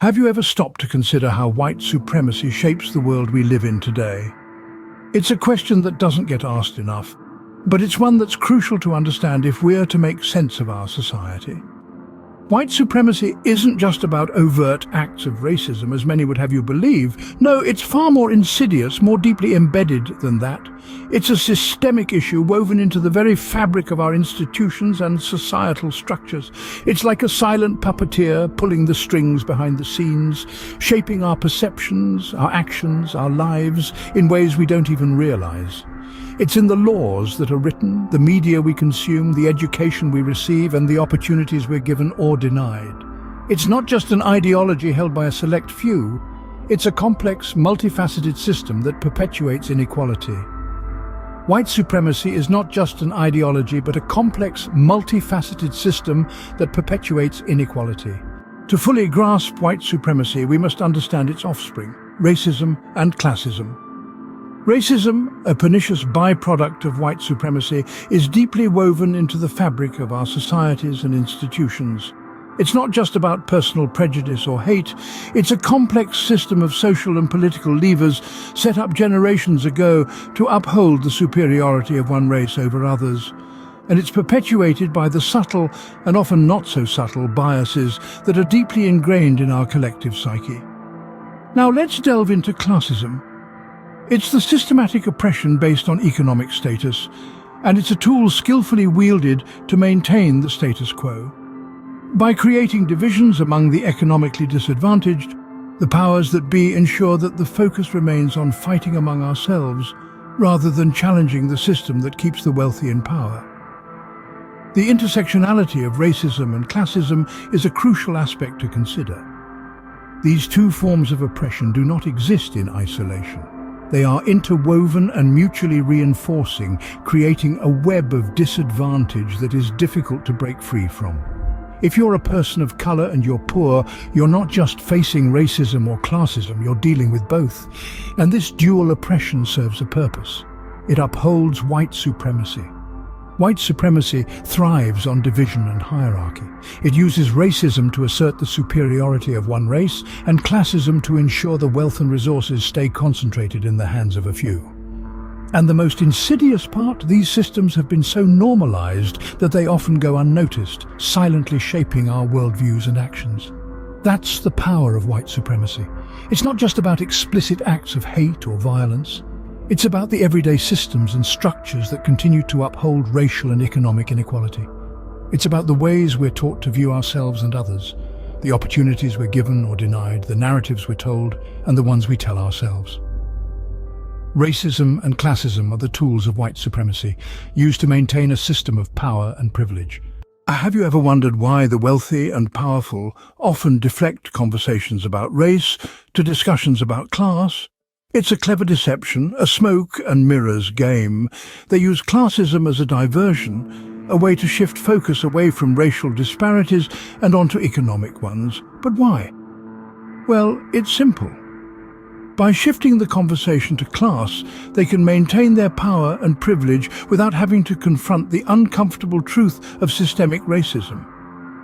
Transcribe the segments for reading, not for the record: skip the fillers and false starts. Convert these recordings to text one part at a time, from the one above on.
Have you ever stopped to consider how white supremacy shapes the world we live in today? It's a question that doesn't get asked enough, but it's one that's crucial to understand if we're to make sense of our society. White supremacy isn't just about overt acts of racism, as many would have you believe. No, it's far more insidious, more deeply embedded than that. It's a systemic issue woven into the very fabric of our institutions and societal structures. It's like a silent puppeteer pulling the strings behind the scenes, shaping our perceptions, our actions, our lives in ways we don't even realize. It's in the laws that are written, the media we consume, the education we receive, and the opportunities we're given or denied. It's not just an ideology held by a select few. It's a complex, multifaceted system that perpetuates inequality. White supremacy is not just an ideology, but a complex, multifaceted system that perpetuates inequality. To fully grasp white supremacy, we must understand its offspring, racism and classism. Racism, a pernicious byproduct of white supremacy, is deeply woven into the fabric of our societies and institutions. It's not just about personal prejudice or hate, it's a complex system of social and political levers set up generations ago to uphold the superiority of one race over others. And it's perpetuated by the subtle and often not so subtle biases that are deeply ingrained in our collective psyche. Now let's delve into classism. It's the systematic oppression based on economic status, and it's a tool skillfully wielded to maintain the status quo. By creating divisions among the economically disadvantaged, the powers that be ensure that the focus remains on fighting among ourselves rather than challenging the system that keeps the wealthy in power. The intersectionality of racism and classism is a crucial aspect to consider. These two forms of oppression do not exist in isolation. They are interwoven and mutually reinforcing, creating a web of disadvantage that is difficult to break free from. If you're a person of color and you're poor, you're not just facing racism or classism, you're dealing with both. And this dual oppression serves a purpose. It upholds white supremacy. White supremacy thrives on division and hierarchy. It uses racism to assert the superiority of one race and classism to ensure the wealth and resources stay concentrated in the hands of a few. And the most insidious part, these systems have been so normalized that they often go unnoticed, silently shaping our worldviews and actions. That's the power of white supremacy. It's not just about explicit acts of hate or violence. It's about the everyday systems and structures that continue to uphold racial and economic inequality. It's about the ways we're taught to view ourselves and others, the opportunities we're given or denied, the narratives we're told, and the ones we tell ourselves. Racism and classism are the tools of white supremacy, used to maintain a system of power and privilege. Have you ever wondered why the wealthy and powerful often deflect conversations about race to discussions about class? It's a clever deception, a smoke and mirrors game. They use classism as a diversion, a way to shift focus away from racial disparities and onto economic ones. But why? Well, it's simple. By shifting the conversation to class, they can maintain their power and privilege without having to confront the uncomfortable truth of systemic racism.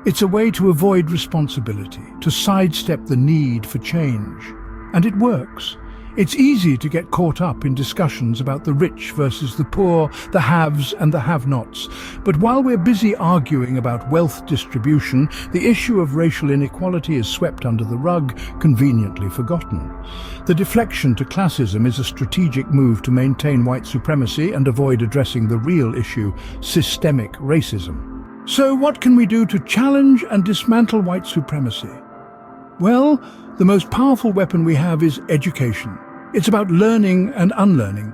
It's a way to avoid responsibility, to sidestep the need for change. And it works. It's easy to get caught up in discussions about the rich versus the poor, the haves and the have-nots. But while we're busy arguing about wealth distribution, the issue of racial inequality is swept under the rug, conveniently forgotten. The deflection to classism is a strategic move to maintain white supremacy and avoid addressing the real issue, systemic racism. So what can we do to challenge and dismantle white supremacy? Well, the most powerful weapon we have is education. It's about learning and unlearning.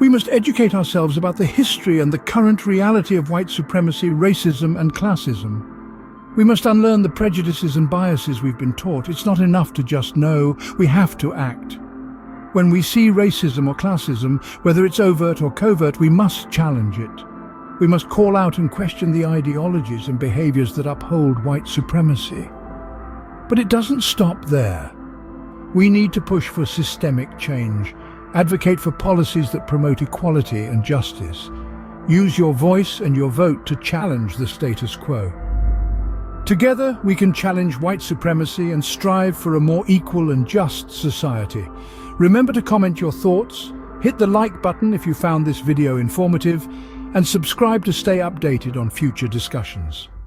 We must educate ourselves about the history and the current reality of white supremacy, racism and classism. We must unlearn the prejudices and biases we've been taught. It's not enough to just know, we have to act. When we see racism or classism, whether it's overt or covert, we must challenge it. We must call out and question the ideologies and behaviors that uphold white supremacy. But it doesn't stop there. We need to push for systemic change, advocate for policies that promote equality and justice. Use your voice and your vote to challenge the status quo. Together, we can challenge white supremacy and strive for a more equal and just society. Remember to comment your thoughts, hit the like button if you found this video informative, and subscribe to stay updated on future discussions.